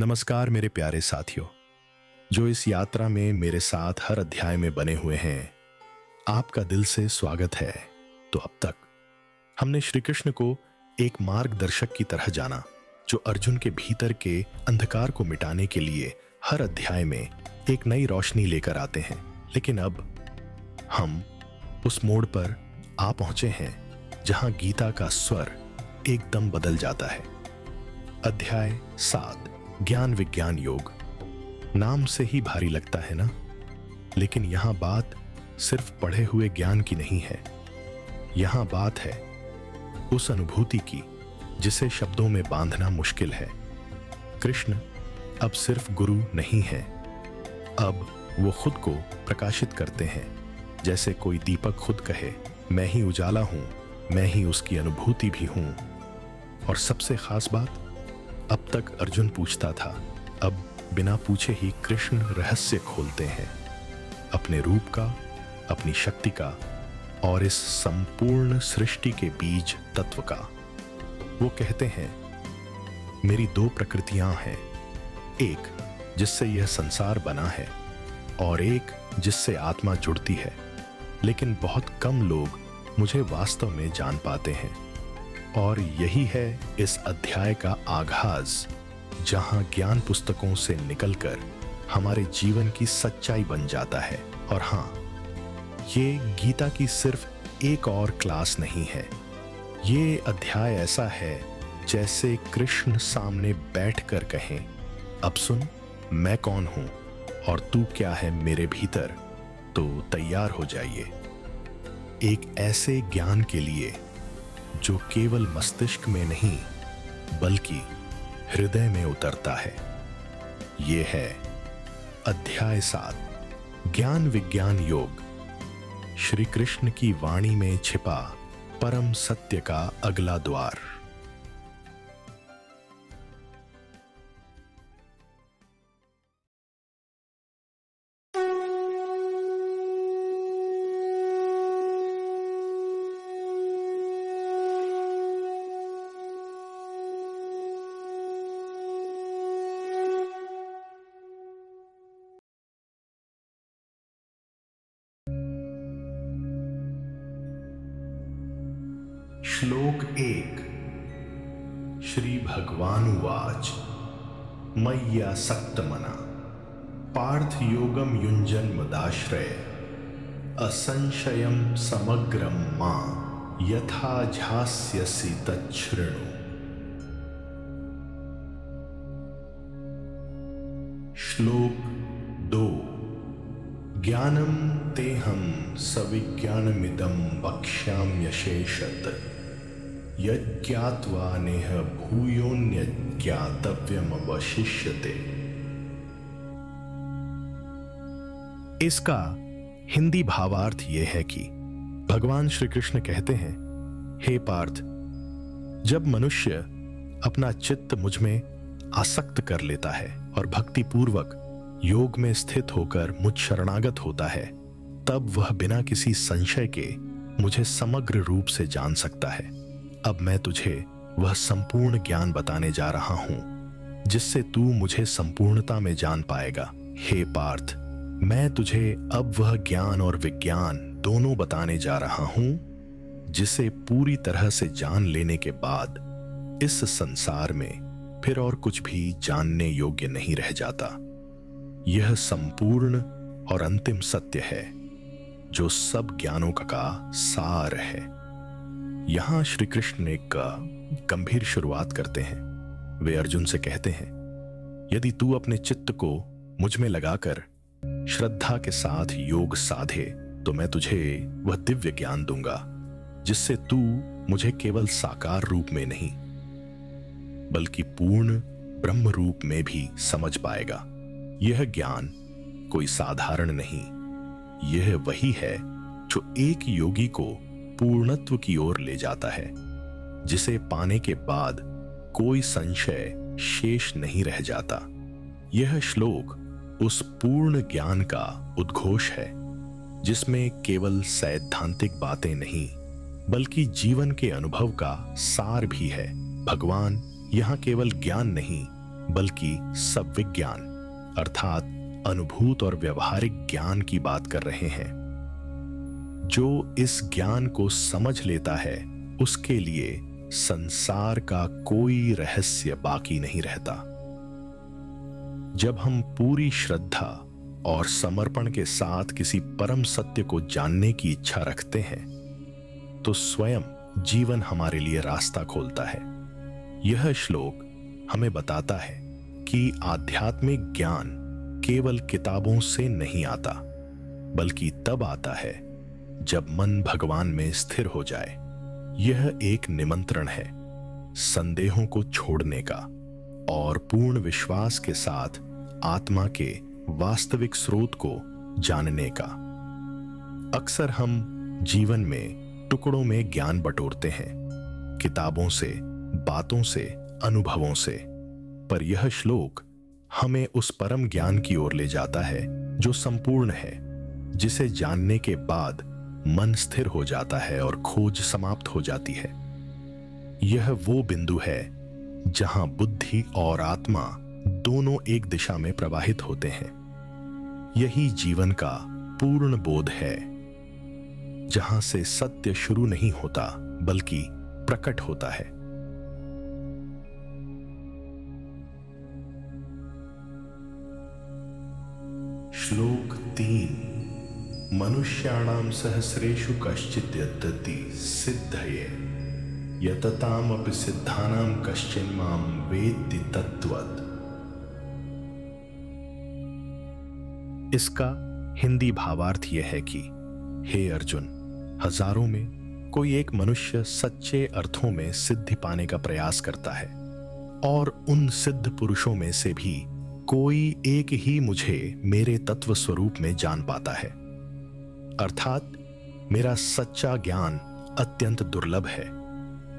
नमस्कार मेरे प्यारे साथियों, जो इस यात्रा में मेरे साथ हर अध्याय में बने हुए हैं, आपका दिल से स्वागत है। तो अब तक हमने श्री कृष्ण को एक मार्गदर्शक की तरह जाना, जो अर्जुन के भीतर के अंधकार को मिटाने के लिए हर अध्याय में एक नई रोशनी लेकर आते हैं। लेकिन अब हम उस मोड़ पर आ पहुंचे हैं जहां गीता का स्वर एकदम बदल जाता है। अध्याय 7, ज्ञान विज्ञान योग। नाम से ही भारी लगता है ना, लेकिन यहां बात सिर्फ पढ़े हुए ज्ञान की नहीं है। यहां बात है उस अनुभूति की जिसे शब्दों में बांधना मुश्किल है। कृष्ण अब सिर्फ गुरु नहीं है, अब वो खुद को प्रकाशित करते हैं। जैसे कोई दीपक खुद कहे, मैं ही उजाला हूं, मैं ही उसकी अनुभूति भी हूं। और सबसे खास बात, अब तक अर्जुन पूछता था, अब बिना पूछे ही कृष्ण रहस्य खोलते हैं, अपने रूप का, अपनी शक्ति का और इस संपूर्ण सृष्टि के बीज तत्व का। वो कहते हैं, मेरी दो प्रकृतियां हैं, एक जिससे यह संसार बना है और एक जिससे आत्मा जुड़ती है। लेकिन बहुत कम लोग मुझे वास्तव में जान पाते हैं। और यही है इस अध्याय का आगाज, जहां ज्ञान पुस्तकों से निकलकर हमारे जीवन की सच्चाई बन जाता है। और हां, ये गीता की सिर्फ एक और क्लास नहीं है। ये अध्याय ऐसा है जैसे कृष्ण सामने बैठकर कहें, अब सुन, मैं कौन हूं और तू क्या है मेरे भीतर, तो तैयार हो जाइए एक ऐसे ज्ञान के लिए जो केवल मस्तिष्क में नहीं बल्कि हृदय में उतरता है। यह है अध्याय 7, ज्ञान विज्ञान योग। श्री कृष्ण की वाणी में छिपा परम सत्य का अगला द्वार। श्लोक 1। श्री भगवानुवाच मय्यासक्तमना पार्थ योगम युञ्जन मदाश्रय असंशयं समग्रं मां यथा ध्यास्यसि तच्छृणु। श्लोक 2। ज्ञानं तेहं सविज्ञानमिदं वक्ष्याम्यशेषत यज्ञात्वा नेह भूयोऽन्यज्ञातव्यमवशिष्यते। इसका हिंदी भावार्थ यह है कि भगवान श्री कृष्ण कहते हैं, हे पार्थ, जब मनुष्य अपना चित्त मुझ में आसक्त कर लेता है और भक्ति पूर्वक योग में स्थित होकर मुझ शरणागत होता है, तब वह बिना किसी संशय के मुझे समग्र रूप से जान सकता है। अब मैं तुझे वह संपूर्ण ज्ञान बताने जा रहा हूं जिससे तू मुझे संपूर्णता में जान पाएगा। हे पार्थ, मैं तुझे अब वह ज्ञान और विज्ञान दोनों बताने जा रहा हूं जिसे पूरी तरह से जान लेने के बाद इस संसार में फिर और कुछ भी जानने योग्य नहीं रह जाता। यह संपूर्ण और अंतिम सत्य है जो सब ज्ञानों का सार है। यहां श्री कृष्ण एक गंभीर शुरुआत करते हैं। वे अर्जुन से कहते हैं, यदि तू अपने चित्त को मुझ में लगाकर श्रद्धा के साथ योग साधे तो मैं तुझे वह दिव्य ज्ञान दूंगा जिससे तू मुझे केवल साकार रूप में नहीं बल्कि पूर्ण ब्रह्म रूप में भी समझ पाएगा। यह ज्ञान कोई साधारण नहीं, यह वही है जो एक योगी को पूर्णत्व की ओर ले जाता है, जिसे पाने के बाद कोई संशय शेष नहीं रह जाता। यह श्लोक उस पूर्ण ज्ञान का उद्घोष है जिसमें केवल सैद्धांतिक बातें नहीं बल्कि जीवन के अनुभव का सार भी है। भगवान यहां केवल ज्ञान नहीं बल्कि सविज्ञान अर्थात अनुभूत और व्यवहारिक ज्ञान की बात कर रहे हैं। जो इस ज्ञान को समझ लेता है उसके लिए संसार का कोई रहस्य बाकी नहीं रहता। जब हम पूरी श्रद्धा और समर्पण के साथ किसी परम सत्य को जानने की इच्छा रखते हैं तो स्वयं जीवन हमारे लिए रास्ता खोलता है। यह श्लोक हमें बताता है कि आध्यात्मिक ज्ञान केवल किताबों से नहीं आता, बल्कि तब आता है जब मन भगवान में स्थिर हो जाए। यह एक निमंत्रण है संदेहों को छोड़ने का और पूर्ण विश्वास के साथ आत्मा के वास्तविक स्रोत को जानने का। अक्सर हम जीवन में टुकड़ों में ज्ञान बटोरते हैं, किताबों से, बातों से, अनुभवों से, पर यह श्लोक हमें उस परम ज्ञान की ओर ले जाता है जो संपूर्ण है, जिसे जानने के बाद मन स्थिर हो जाता है और खोज समाप्त हो जाती है। यह वो बिंदु है जहां बुद्धि और आत्मा दोनों एक दिशा में प्रवाहित होते हैं। यही जीवन का पूर्ण बोध है, जहां से सत्य शुरू नहीं होता बल्कि प्रकट होता है। श्लोक 3। मनुष्याणां सहस्रेषु कश्चित् यद्दति सिद्धये यततामपि सिद्धानां कश्चिन् मां वेत्ति तत्त्वत्। इसका हिंदी भावार्थ यह है कि हे अर्जुन, हजारों में कोई एक मनुष्य सच्चे अर्थों में सिद्धि पाने का प्रयास करता है और उन सिद्ध पुरुषों में से भी कोई एक ही मुझे मेरे तत्व स्वरूप में जान पाता है। अर्थात मेरा सच्चा ज्ञान अत्यंत दुर्लभ है।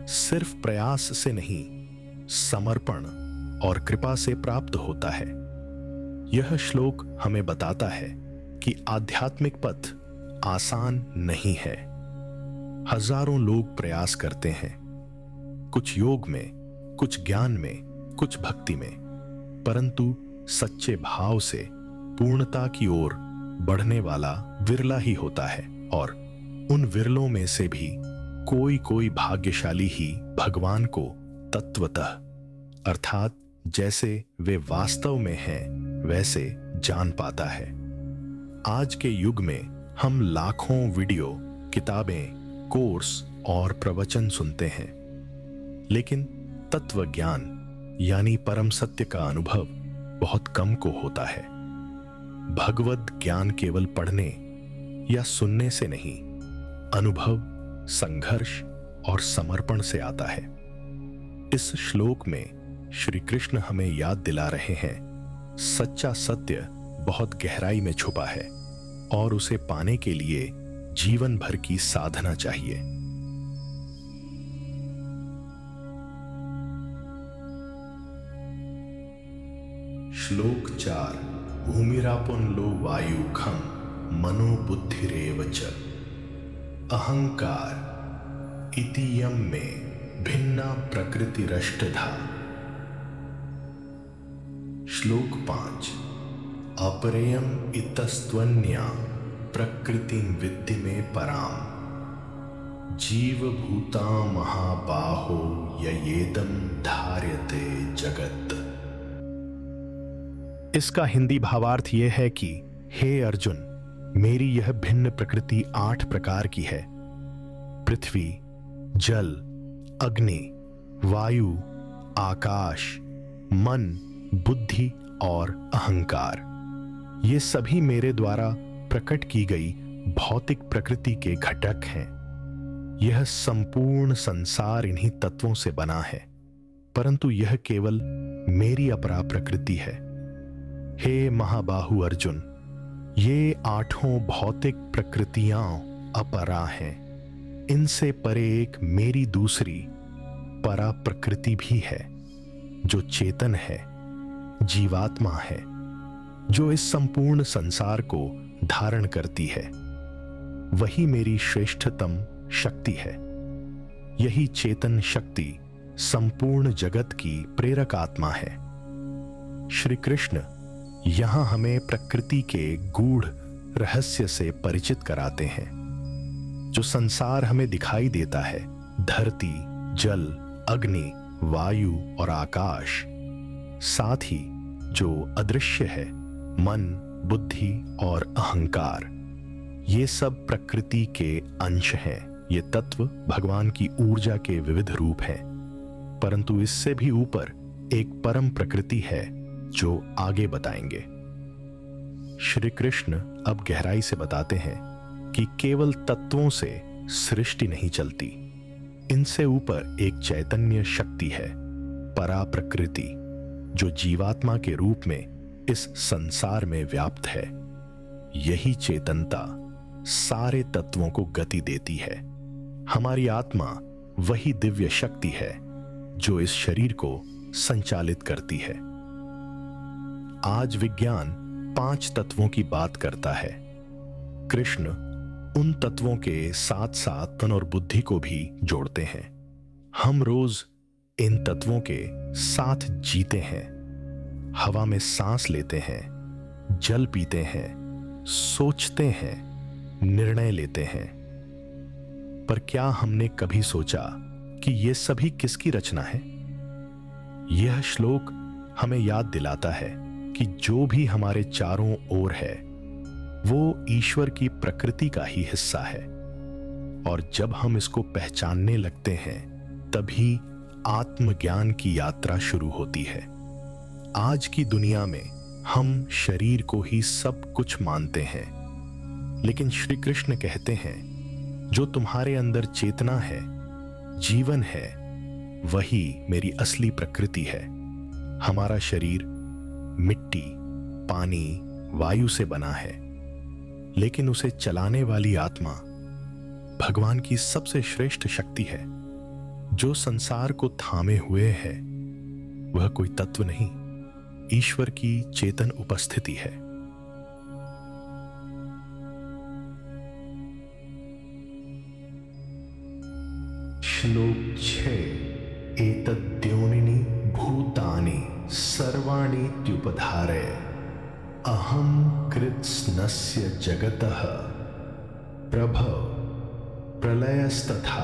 सिर्फ प्रयास से नहीं, समर्पण और कृपा से प्राप्त होता है। यह श्लोक हमें बताता है कि आध्यात्मिक पथ आसान नहीं है। हजारों लोग प्रयास करते हैं, कुछ योग में, कुछ ज्ञान में, कुछ भक्ति में, परंतु सच्चे भाव से पूर्णता की ओर बढ़ने वाला विरला ही होता है। और उन विरलों में से भी कोई कोई भाग्यशाली ही भगवान को तत्वतः अर्थात जैसे वे वास्तव में हैं वैसे जान पाता है। आज के युग में हम लाखों वीडियो, किताबें, कोर्स और प्रवचन सुनते हैं, लेकिन तत्व ज्ञान यानी परम सत्य का अनुभव बहुत कम को होता है। भगवत ज्ञान केवल पढ़ने या सुनने से नहीं, अनुभव, संघर्ष और समर्पण से आता है। इस श्लोक में श्री कृष्ण हमें याद दिला रहे हैं, सच्चा सत्य बहुत गहराई में छुपा है और उसे पाने के लिए जीवन भर की साधना चाहिए। श्लोक 4। भूमिरापन लो वायु खम मनो बुद्धिरेव च अहंकार इतियम में भिन्ना प्रकृतिरष्टधा। श्लोक 5। अपरेयम इतस्त्वन्या प्रकृतिं विद्धि में पराम जीव भूता महाबाहो ययेदं धार्यते जगत। इसका हिंदी भावार्थ यह है कि हे अर्जुन, मेरी यह भिन्न प्रकृति 8 प्रकार की है। पृथ्वी, जल, अग्नि, वायु, आकाश, मन, बुद्धि और अहंकार, ये सभी मेरे द्वारा प्रकट की गई भौतिक प्रकृति के घटक हैं। यह संपूर्ण संसार इन्हीं तत्वों से बना है, परंतु यह केवल मेरी अपरा प्रकृति है। हे महाबाहु अर्जुन, ये 8 भौतिक प्रकृतियां अपरा हैं। इनसे परे एक मेरी दूसरी परा प्रकृति भी है, जो चेतन है, जीवात्मा है, जो इस संपूर्ण संसार को धारण करती है। वही मेरी श्रेष्ठतम शक्ति है। यही चेतन शक्ति संपूर्ण जगत की प्रेरक आत्मा है। श्री कृष्ण यहां हमें प्रकृति के गूढ़ रहस्य से परिचित कराते हैं। जो संसार हमें दिखाई देता है, धरती, जल, अग्नि, वायु और आकाश, साथ ही जो अदृश्य है, मन, बुद्धि और अहंकार, ये सब प्रकृति के अंश हैं। ये तत्व भगवान की ऊर्जा के विविध रूप हैं, परंतु इससे भी ऊपर एक परम प्रकृति है जो आगे बताएंगे। श्री कृष्ण अब गहराई से बताते हैं कि केवल तत्वों से सृष्टि नहीं चलती। इनसे ऊपर एक चैतन्य शक्ति है, परा प्रकृति, जो जीवात्मा के रूप में इस संसार में व्याप्त है। यही चेतनता सारे तत्वों को गति देती है। हमारी आत्मा वही दिव्य शक्ति है जो इस शरीर को संचालित करती है। आज विज्ञान 5 तत्वों की बात करता है। कृष्ण उन तत्वों के साथ साथ मन और बुद्धि को भी जोड़ते हैं। हम रोज इन तत्वों के साथ जीते हैं। हवा में सांस लेते हैं, जल पीते हैं, सोचते हैं, निर्णय लेते हैं। पर क्या हमने कभी सोचा कि ये सभी किसकी रचना है? यह श्लोक हमें याद दिलाता है कि जो भी हमारे चारों ओर है वो ईश्वर की प्रकृति का ही हिस्सा है, और जब हम इसको पहचानने लगते हैं तभी आत्मज्ञान की यात्रा शुरू होती है। आज की दुनिया में हम शरीर को ही सब कुछ मानते हैं, लेकिन श्री कृष्ण कहते हैं जो तुम्हारे अंदर चेतना है, जीवन है, वही मेरी असली प्रकृति है। हमारा शरीर मिट्टी, पानी, वायु से बना है, लेकिन उसे चलाने वाली आत्मा भगवान की सबसे श्रेष्ठ शक्ति है। जो संसार को थामे हुए है वह कोई तत्व नहीं, ईश्वर की चेतन उपस्थिति है। श्लोक 6। एतद्योनिनि भूतानि सर्वाणीत्युपधारय अहं कृत्स्नस्य जगतः प्रभव प्रलयस्तथा।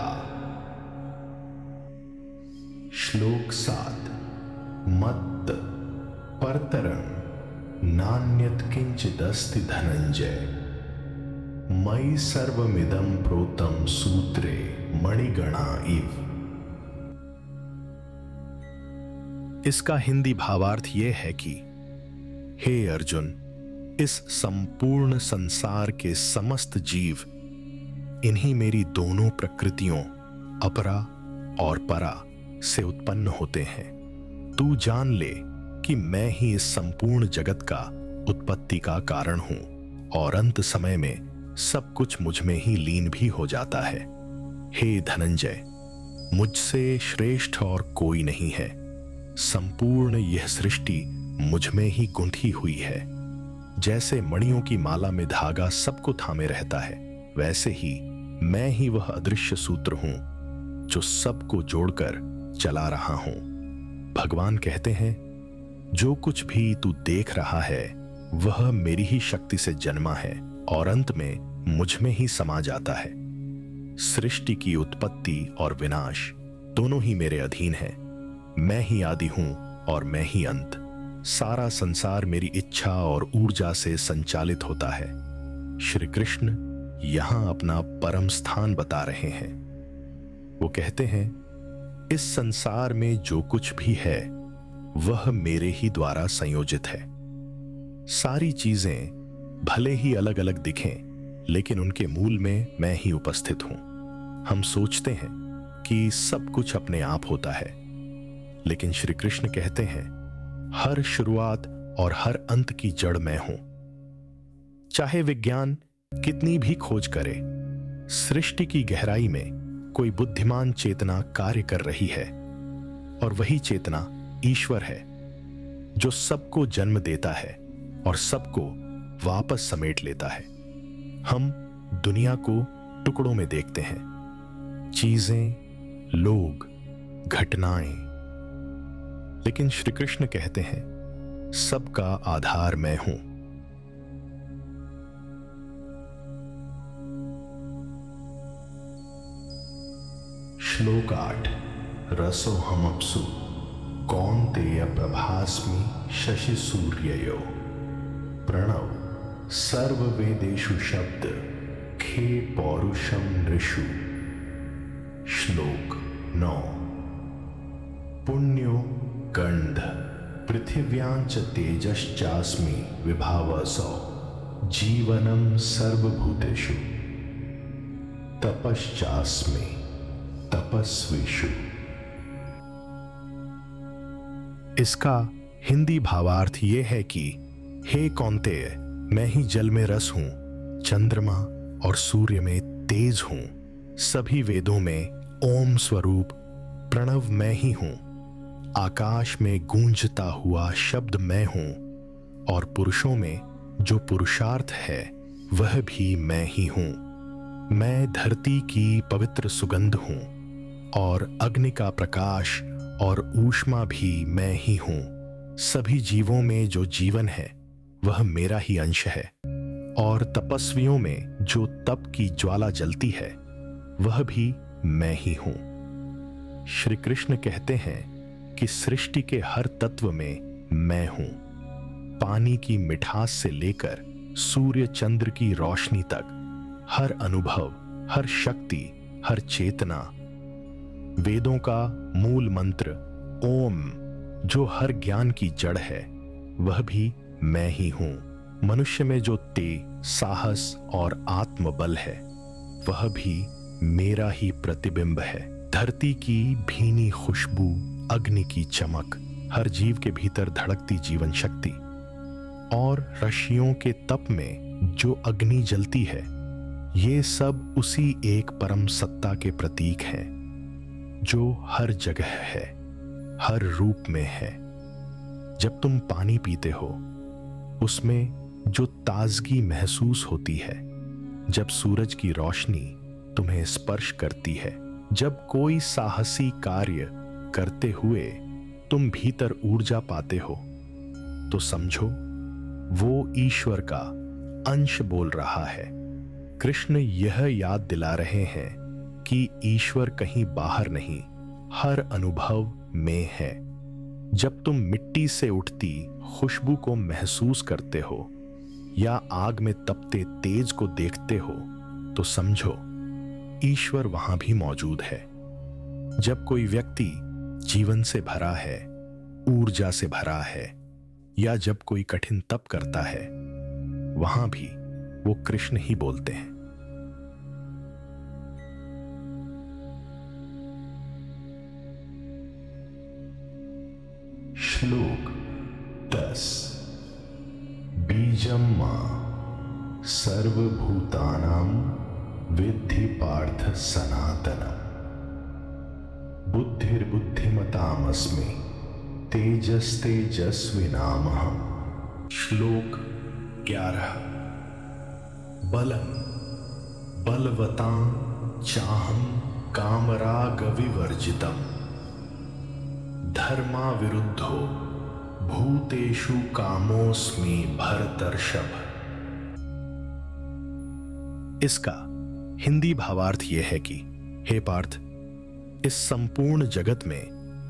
श्लोक 7। मत्त परतरं नान्यत् किंचिदस्ति धनंजय मयि सर्वमिदं प्रोतं सूत्रे मणिगणा इव। इसका हिंदी भावार्थ यह है कि हे अर्जुन, इस संपूर्ण संसार के समस्त जीव इन्हीं मेरी दोनों प्रकृतियों अपरा और परा से उत्पन्न होते हैं। तू जान ले कि मैं ही इस संपूर्ण जगत का उत्पत्ति का कारण हूं, और अंत समय में सब कुछ मुझ में ही लीन भी हो जाता है। हे धनंजय, मुझसे श्रेष्ठ और कोई नहीं है। संपूर्ण यह सृष्टि मुझ में ही गुंथी हुई है। जैसे मणियों की माला में धागा सबको थामे रहता है, वैसे ही मैं ही वह अदृश्य सूत्र हूं जो सबको जोड़कर चला रहा हूं। भगवान कहते हैं, जो कुछ भी तू देख रहा है वह मेरी ही शक्ति से जन्मा है और अंत में मुझ में ही समा जाता है। सृष्टि की उत्पत्ति और विनाश दोनों ही मेरे अधीन हैं। मैं ही आदि हूं और मैं ही अंत। सारा संसार मेरी इच्छा और ऊर्जा से संचालित होता है। श्री कृष्ण यहां अपना परम स्थान बता रहे हैं। वो कहते हैं, इस संसार में जो कुछ भी है वह मेरे ही द्वारा संयोजित है। सारी चीजें भले ही अलग अलग दिखें, लेकिन उनके मूल में मैं ही उपस्थित हूं। हम सोचते हैं कि सब कुछ अपने आप होता है, लेकिन श्री कृष्ण कहते हैं, हर शुरुआत और हर अंत की जड़ मैं हूं। चाहे विज्ञान कितनी भी खोज करे, सृष्टि की गहराई में कोई बुद्धिमान चेतना कार्य कर रही है, और वही चेतना ईश्वर है जो सबको जन्म देता है और सबको वापस समेट लेता है। हम दुनिया को टुकड़ों में देखते हैं, चीजें, लोग, घटनाएं, लेकिन श्री कृष्ण कहते हैं, सबका आधार मैं हूं। श्लोक 8। रसोऽहमप्सु कौन्तेय प्रभास्मि शशि सूर्ययो। प्रणव सर्ववेदेषु शब्द खे पौरुषम नृषु। श्लोक 9। पुण्यो गंध पृथिव्यांच तेजश्चास्मि विभावसौ। जीवनम सर्वभूतेषु तपश्चास्मि तपस्विषु। इसका हिंदी भावार्थ ये है कि हे कौन्तेय, मैं ही जल में रस हूं, चंद्रमा और सूर्य में तेज हूं, सभी वेदों में ओम स्वरूप प्रणव मैं ही हूं, आकाश में गूंजता हुआ शब्द मैं हूं, और पुरुषों में जो पुरुषार्थ है वह भी मैं ही हूं। मैं धरती की पवित्र सुगंध हूं, और अग्नि का प्रकाश और ऊष्मा भी मैं ही हूं। सभी जीवों में जो जीवन है वह मेरा ही अंश है, और तपस्वियों में जो तप की ज्वाला जलती है वह भी मैं ही हूं। श्री कृष्ण कहते हैं कि सृष्टि के हर तत्व में मैं हूं। पानी की मिठास से लेकर सूर्य चंद्र की रोशनी तक, हर अनुभव, हर शक्ति, हर चेतना, वेदों का मूल मंत्र ओम, जो हर ज्ञान की जड़ है, वह भी मैं ही हूं। मनुष्य में जो तेज, साहस और आत्मबल है वह भी मेरा ही प्रतिबिंब है। धरती की भीनी खुशबू, अग्नि की चमक, हर जीव के भीतर धड़कती जीवन शक्ति, और ऋषियों के तप में जो अग्नि जलती है, ये सब उसी एक परम सत्ता के प्रतीक हैं जो हर जगह है, हर रूप में है। जब तुम पानी पीते हो उसमें जो ताजगी महसूस होती है, जब सूरज की रोशनी तुम्हें स्पर्श करती है, जब कोई साहसी कार्य करते हुए तुम भीतर ऊर्जा पाते हो, तो समझो वो ईश्वर का अंश बोल रहा है। कृष्ण यह याद दिला रहे हैं कि ईश्वर कहीं बाहर नहीं, हर अनुभव में है। जब तुम मिट्टी से उठती खुशबू को महसूस करते हो या आग में तपते तेज को देखते हो, तो समझो ईश्वर वहां भी मौजूद है। जब कोई व्यक्ति जीवन से भरा है, ऊर्जा से भरा है, या जब कोई कठिन तप करता है, वहां भी वो कृष्ण ही बोलते हैं। श्लोक 10। बीजम मां सर्वभूतानां विद्धि पार्थ सनातनम्। बुद्धिर्बुद्धिमतामस्मि तेजस्तेजस्विनामहम्। श्लोक 11। बलं बलवतां चाहं कामरागविवर्जितम्। धर्मा विरुद्धो भूतेषु कामोस्मि भरतर्षभ। इसका हिंदी भावार्थ यह है कि हे पार्थ, इस संपूर्ण जगत में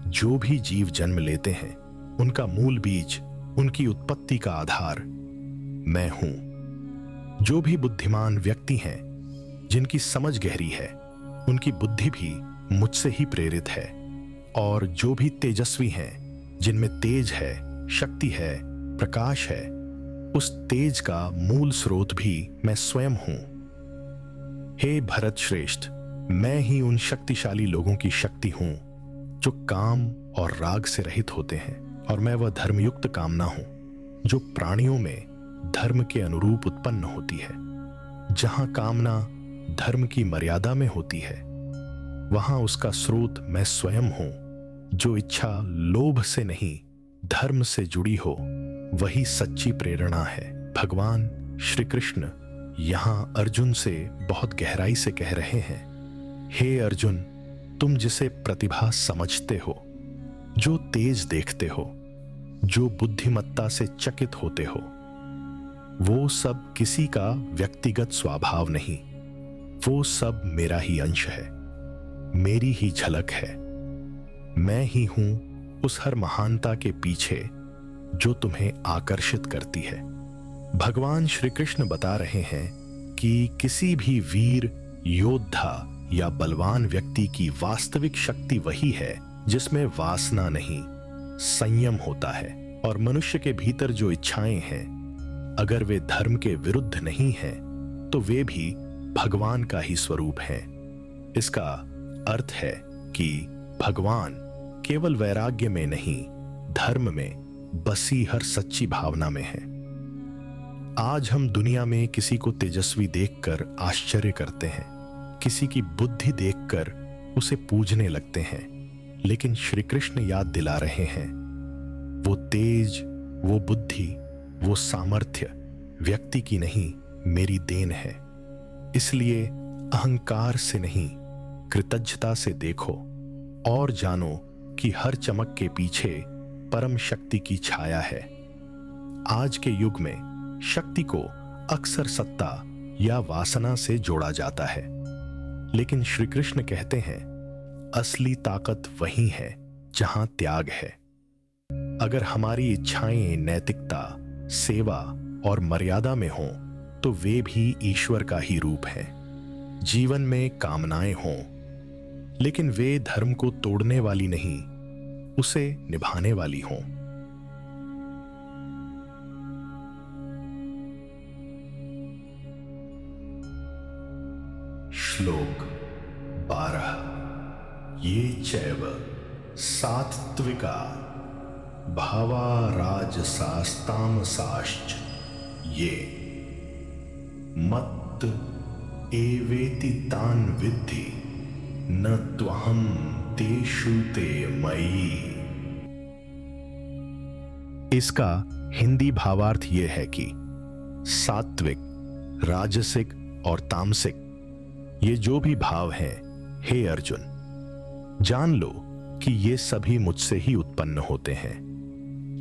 जो भी जीव जन्म लेते हैं, उनका मूल बीज, उनकी उत्पत्ति का आधार मैं हूं। जो भी बुद्धिमान व्यक्ति हैं, जिनकी समझ गहरी है, उनकी बुद्धि भी मुझसे ही प्रेरित है, और जो भी तेजस्वी हैं, जिनमें तेज है, शक्ति है, प्रकाश है, उस तेज का मूल स्रोत भी मैं स्वयं हूं। हे भरत श्रेष्ठ, मैं ही उन शक्तिशाली लोगों की शक्ति हूं जो काम और राग से रहित होते हैं, और मैं वह धर्मयुक्त कामना हूं जो प्राणियों में धर्म के अनुरूप उत्पन्न होती है। जहां कामना धर्म की मर्यादा में होती है, वहां उसका स्रोत मैं स्वयं हूं। जो इच्छा लोभ से नहीं, धर्म से जुड़ी हो, वही सच्ची प्रेरणा है। भगवान श्री कृष्ण यहां अर्जुन से बहुत गहराई से कह रहे हैं, हे अर्जुन, तुम जिसे प्रतिभा समझते हो, जो तेज देखते हो, जो बुद्धिमत्ता से चकित होते हो, वो सब किसी का व्यक्तिगत स्वभाव नहीं, वो सब मेरा ही अंश है, मेरी ही झलक है। मैं ही हूं उस हर महानता के पीछे जो तुम्हें आकर्षित करती है। भगवान श्री कृष्ण बता रहे हैं कि किसी भी वीर, योद्धा या बलवान व्यक्ति की वास्तविक शक्ति वही है जिसमें वासना नहीं, संयम होता है। और मनुष्य के भीतर जो इच्छाएं हैं, अगर वे धर्म के विरुद्ध नहीं हैं, तो वे भी भगवान का ही स्वरूप हैं। इसका अर्थ है कि भगवान केवल वैराग्य में नहीं, धर्म में बसी हर सच्ची भावना में है। आज हम दुनिया में किसी को तेजस्वी देखकर आश्चर्य करते हैं, किसी की बुद्धि देखकर उसे पूजने लगते हैं, लेकिन श्री कृष्ण याद दिला रहे हैं, वो तेज, वो बुद्धि, वो सामर्थ्य व्यक्ति की नहीं, मेरी देन है। इसलिए अहंकार से नहीं, कृतज्ञता से देखो और जानो कि हर चमक के पीछे परम शक्ति की छाया है। आज के युग में शक्ति को अक्सर सत्ता या वासना से जोड़ा जाता है, लेकिन श्री कृष्ण कहते हैं, असली ताकत वही है जहां त्याग है। अगर हमारी इच्छाएं नैतिकता, सेवा और मर्यादा में हों, तो वे भी ईश्वर का ही रूप हैं। जीवन में कामनाएं हों, लेकिन वे धर्म को तोड़ने वाली नहीं, उसे निभाने वाली हों। श्लोक 12। ये चैव सात्विका भावा राजसास्तामसाश्च ये मत्त एवेति तान विद्धि न त्वहं तेषु ते मयि। इसका हिंदी भावार्थ यह है कि सात्विक, राजसिक और तामसिक ये जो भी भाव हैं, हे अर्जुन, जान लो कि ये सभी मुझसे ही उत्पन्न होते हैं,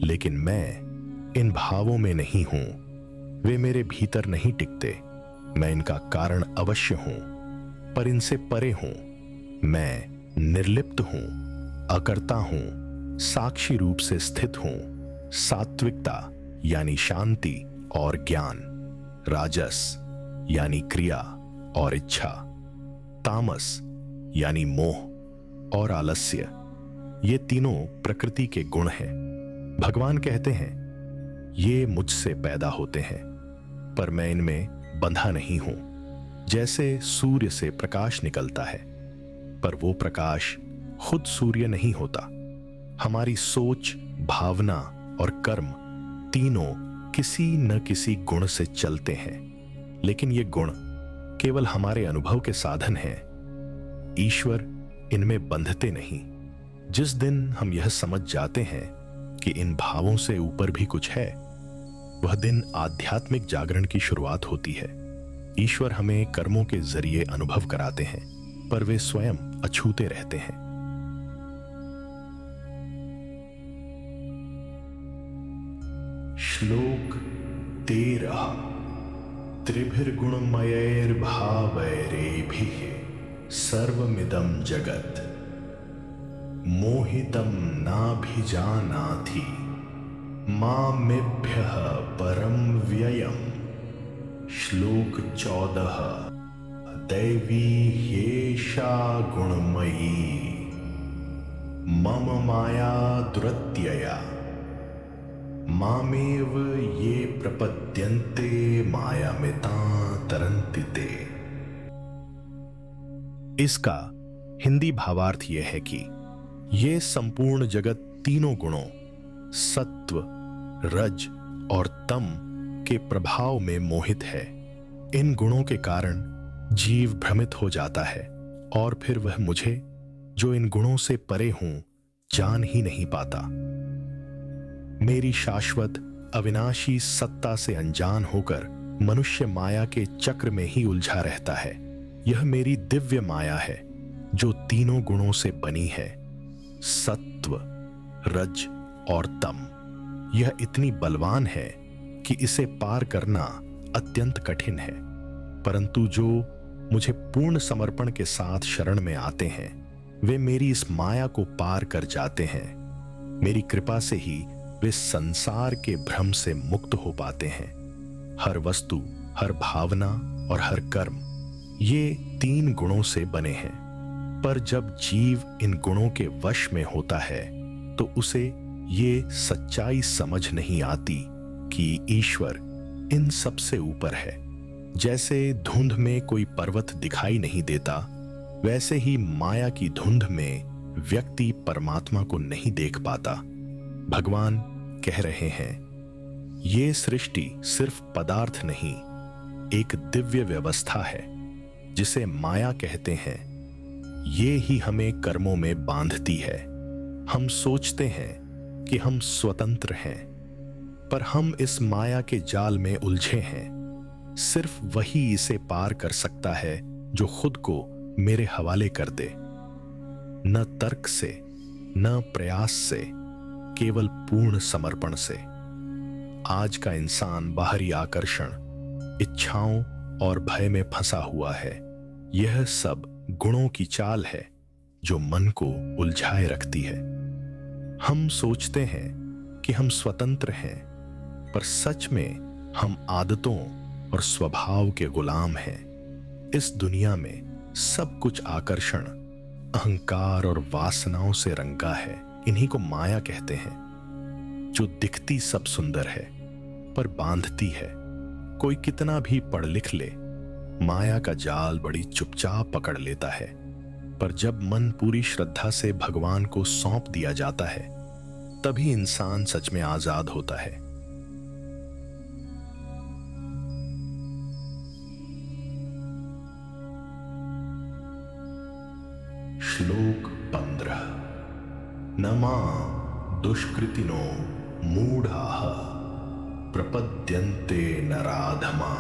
लेकिन मैं इन भावों में नहीं हूं, वे मेरे भीतर नहीं टिकते। मैं इनका कारण अवश्य हूं, पर इनसे परे हूं। मैं निर्लिप्त हूं, अकर्ता हूं, साक्षी रूप से स्थित हूं। सात्विकता यानी शांति और ज्ञान, राजस यानी क्रिया और इच्छा, तामस यानी मोह और आलस्य, ये तीनों प्रकृति के गुण हैं। भगवान कहते हैं, ये मुझसे पैदा होते हैं, पर मैं इनमें बंधा नहीं हूं। जैसे सूर्य से प्रकाश निकलता है, पर वो प्रकाश खुद सूर्य नहीं होता। हमारी सोच, भावना और कर्म तीनों किसी न किसी गुण से चलते हैं, लेकिन ये गुण केवल हमारे अनुभव के साधन हैं। ईश्वर इनमें बंधते नहीं। जिस दिन हम यह समझ जाते हैं कि इन भावों से ऊपर भी कुछ है, वह दिन आध्यात्मिक जागरण की शुरुआत होती है। ईश्वर हमें कर्मों के जरिए अनुभव कराते हैं, पर वे स्वयं अछूते रहते हैं। श्लोक 13। त्रिभिर्गुणमयैर्भावैरेभिः सर्वमिदं जगत् मोहितं नाभिजानाति मामेभ्यः परं व्ययम्। श्लोक 14। दैवी ह्येषा गुणमयी मम माया दुरत्यया मामेव ये प्रपद्यन्ते मायामितां तरन्ति ते। इसका हिंदी भावार्थ यह है कि ये संपूर्ण जगत तीनों गुणों सत्व, रज और तम के प्रभाव में मोहित है। इन गुणों के कारण जीव भ्रमित हो जाता है और फिर वह मुझे, जो इन गुणों से परे हूं, जान ही नहीं पाता। मेरी शाश्वत अविनाशी सत्ता से अनजान होकर मनुष्य माया के चक्र में ही उलझा रहता है। यह मेरी दिव्य माया है जो तीनों गुणों से बनी है, सत्व, रज और तम। यह इतनी बलवान है कि इसे पार करना अत्यंत कठिन है, परंतु जो मुझे पूर्ण समर्पण के साथ शरण में आते हैं वे मेरी इस माया को पार कर जाते हैं। मेरी कृपा से ही वे संसार के भ्रम से मुक्त हो पाते हैं। हर वस्तु, हर भावना और हर कर्म ये 3 गुणों से बने हैं, पर जब जीव इन गुणों के वश में होता है तो उसे ये सच्चाई समझ नहीं आती कि ईश्वर इन सब से ऊपर है। जैसे धुंध में कोई पर्वत दिखाई नहीं देता, वैसे ही माया की धुंध में व्यक्ति परमात्मा को नहीं देख पाता। भगवान कह रहे हैं, ये सृष्टि सिर्फ पदार्थ नहीं, एक दिव्य व्यवस्था है जिसे माया कहते हैं। ये ही हमें कर्मों में बांधती है। हम सोचते हैं कि हम स्वतंत्र हैं, पर हम इस माया के जाल में उलझे हैं। सिर्फ वही इसे पार कर सकता है जो खुद को मेरे हवाले कर दे। न तर्क से, न प्रयास से, केवल पूर्ण समर्पण से। आज का इंसान बाहरी आकर्षण, इच्छाओं और भय में फंसा हुआ है। यह सब गुणों की चाल है जो मन को उलझाए रखती है। हम सोचते हैं कि हम स्वतंत्र हैं, पर सच में हम आदतों और स्वभाव के गुलाम हैं। इस दुनिया में सब कुछ आकर्षण, अहंकार और वासनाओं से रंगा है। इन्हीं को माया कहते हैं, जो दिखती सब सुंदर है पर बांधती है। कोई कितना भी पढ़ लिख ले, माया का जाल बड़ी चुपचाप पकड़ लेता है। पर जब मन पूरी श्रद्धा से भगवान को सौंप दिया जाता है, तभी इंसान सच में आजाद होता है। श्लोक 15। नमा दुष्कृतिनो मूढ़ाः प्रपद्यन्ते नराधमा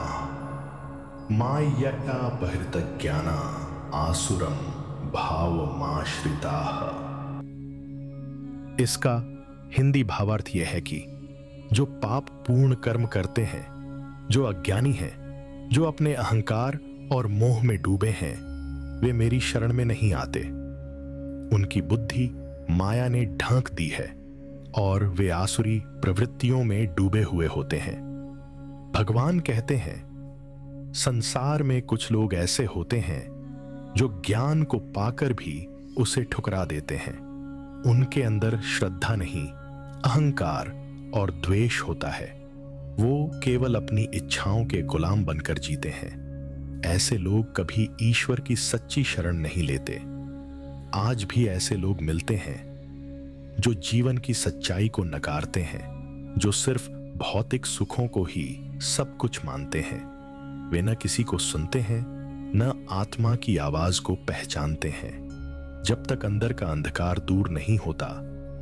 माययापहृतज्ञाना आसुरम भावमाश्रिताः। इसका हिंदी भावार्थ यह है कि जो पाप पूर्ण कर्म करते हैं, जो अज्ञानी हैं, जो अपने अहंकार और मोह में डूबे हैं, वे मेरी शरण में नहीं आते। उनकी बुद्धि माया ने ढांक दी है और वे आसुरी प्रवृत्तियों में डूबे हुए होते हैं। भगवान कहते हैं, संसार में कुछ लोग ऐसे होते हैं जो ज्ञान को पाकर भी उसे ठुकरा देते हैं। उनके अंदर श्रद्धा नहीं, अहंकार और द्वेष होता है। वो केवल अपनी इच्छाओं के गुलाम बनकर जीते हैं। ऐसे लोग कभी ईश्वर की सच्ची शरण नहीं लेते। आज भी ऐसे लोग मिलते हैं जो जीवन की सच्चाई को नकारते हैं, जो सिर्फ भौतिक सुखों को ही सब कुछ मानते हैं। वे न किसी को सुनते हैं, न आत्मा की आवाज को पहचानते हैं। जब तक अंदर का अंधकार दूर नहीं होता,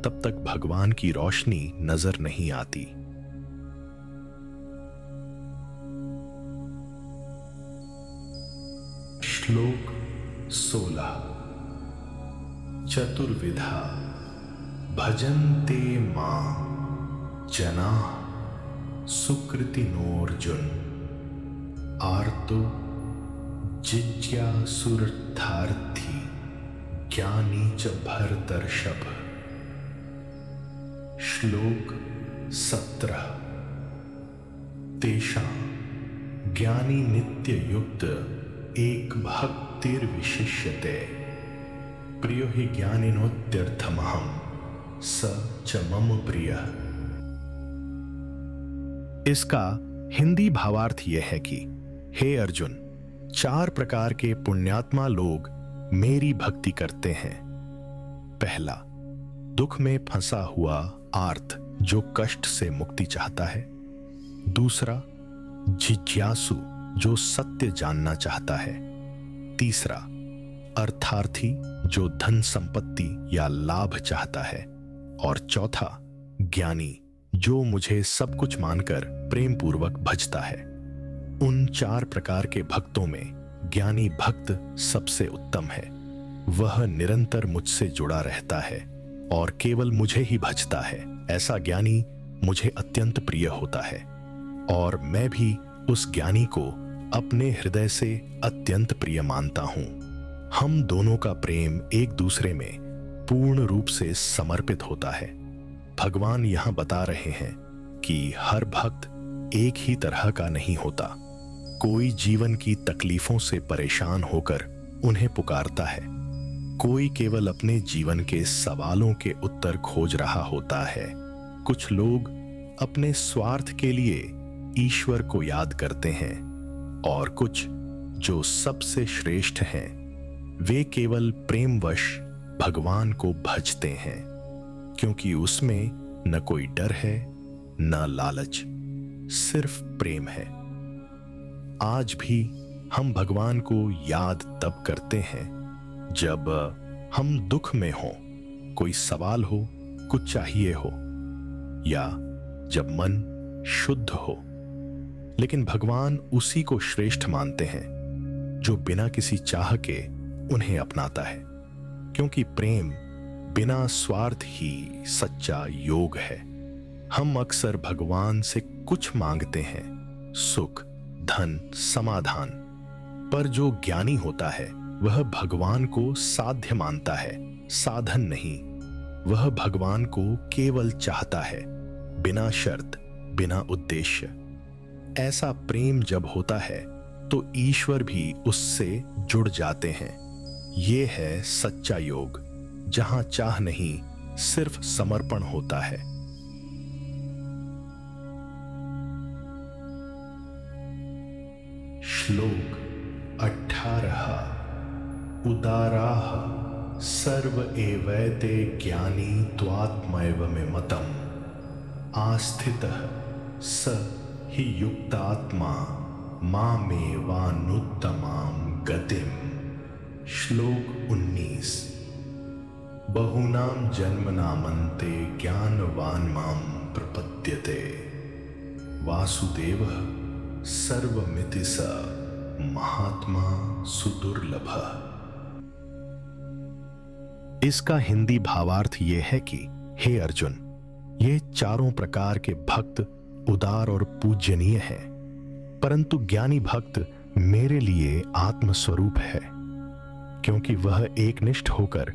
तब तक भगवान की रोशनी नजर नहीं आती। श्लोक 16। चतुर्विधा भजन्ते मां जना सुकृतिनोऽर्जुन आर्तो जिज्ञासुरर्थार्थी ज्ञानी च भरतर्षभ। श्लोक 17। तेषां ज्ञानी नित्य युक्त एक भक्तिर्विशिष्यते प्रियो हि ज्ञानिनोत्यर्थमहं स च मम प्रियः। इसका हिंदी भावार्थ यह है कि हे अर्जुन, 4 प्रकार के पुण्यात्मा लोग मेरी भक्ति करते हैं। पहला, दुख में फंसा हुआ आर्त जो कष्ट से मुक्ति चाहता है। दूसरा, जिज्ञासु जो सत्य जानना चाहता है। तीसरा, अर्थार्थी जो धन संपत्ति या लाभ चाहता है। और चौथा, ज्ञानी जो मुझे सब कुछ मानकर प्रेम पूर्वक भजता है। उन 4 प्रकार के भक्तों में ज्ञानी भक्त सबसे उत्तम है। वह निरंतर मुझसे जुड़ा रहता है और केवल मुझे ही भजता है। ऐसा ज्ञानी मुझे अत्यंत प्रिय होता है और मैं भी उस ज्ञानी को अपने हृदय से अत्यंत प्रिय मानता हूं। हम दोनों का प्रेम एक दूसरे में पूर्ण रूप से समर्पित होता है। भगवान यहां बता रहे हैं कि हर भक्त एक ही तरह का नहीं होता। कोई जीवन की तकलीफों से परेशान होकर उन्हें पुकारता है, कोई केवल अपने जीवन के सवालों के उत्तर खोज रहा होता है। कुछ लोग अपने स्वार्थ के लिए ईश्वर को याद करते हैं और कुछ जो सबसे श्रेष्ठ हैं वे केवल प्रेमवश भगवान को भजते हैं, क्योंकि उसमें न कोई डर है न लालच, सिर्फ प्रेम है। आज भी हम भगवान को याद तब करते हैं जब हम दुख में हों, कोई सवाल हो, कुछ चाहिए हो, या जब मन शुद्ध हो। लेकिन भगवान उसी को श्रेष्ठ मानते हैं जो बिना किसी चाह के उन्हें अपनाता है, क्योंकि प्रेम बिना स्वार्थ ही सच्चा योग है। हम अक्सर भगवान से कुछ मांगते हैं, सुख, धन, समाधान, पर जो ज्ञानी होता है वह भगवान को साध्य मानता है, साधन नहीं। वह भगवान को केवल चाहता है, बिना शर्त, बिना उद्देश्य। ऐसा प्रेम जब होता है तो ईश्वर भी उससे जुड़ जाते हैं। ये है सच्चा योग, जहां चाह नहीं, सिर्फ समर्पण होता है। श्लोक 18। उदाराः सर्व एवैते ज्ञानी त्वात्मैव मे मतम् आस्थितः स हि युक्तात्मा मामेवानुत्तमां गतिम्। श्लोक 19। बहूनां जन्मनामन्ते ज्ञानवान् मां प्रपद्यते वासुदेवः सर्वमिति स महात्मा सुदुर्लभः। इसका हिंदी भावार्थ यह है कि हे अर्जुन, ये चारों प्रकार के भक्त उदार और पूजनीय हैं, परंतु ज्ञानी भक्त मेरे लिए आत्मस्वरूप है, क्योंकि वह एकनिष्ठ होकर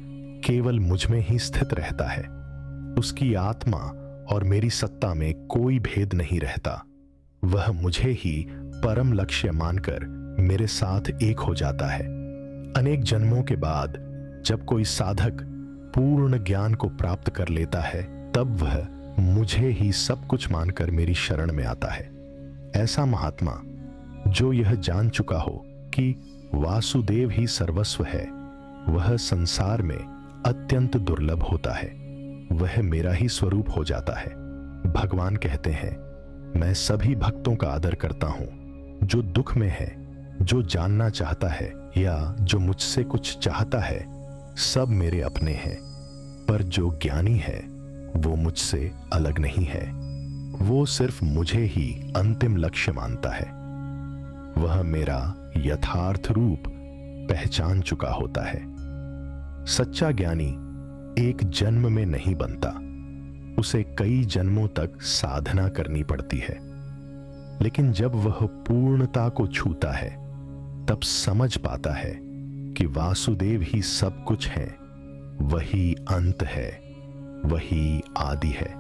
केवल मुझ में ही स्थित रहता है। उसकी आत्मा और मेरी सत्ता में कोई भेद नहीं रहता। वह मुझे ही परम लक्ष्य मानकर मेरे साथ एक हो जाता है। अनेक जन्मों के बाद जब कोई साधक पूर्ण ज्ञान को प्राप्त कर लेता है, तब वह मुझे ही सब कुछ मानकर मेरी शरण में आता है। ऐसा महात्मा जो यह जान चुका हो कि वासुदेव ही सर्वस्व है, वह संसार में अत्यंत दुर्लभ होता है। वह मेरा ही स्वरूप हो जाता है। भगवान कहते हैं, मैं सभी भक्तों का आदर करता हूं, जो दुख में है, जो जानना चाहता है या जो मुझसे कुछ चाहता है, सब मेरे अपने हैं। पर जो ज्ञानी है वो मुझसे अलग नहीं है। वो सिर्फ मुझे ही अंतिम लक्ष्य मानता है। वह मेरा यथार्थ रूप पहचान चुका होता है। सच्चा ज्ञानी एक जन्म में नहीं बनता, उसे कई जन्मों तक साधना करनी पड़ती है। लेकिन जब वह पूर्णता को छूता है, तब समझ पाता है कि वासुदेव ही सब कुछ है, वही अंत है, वही आदि है।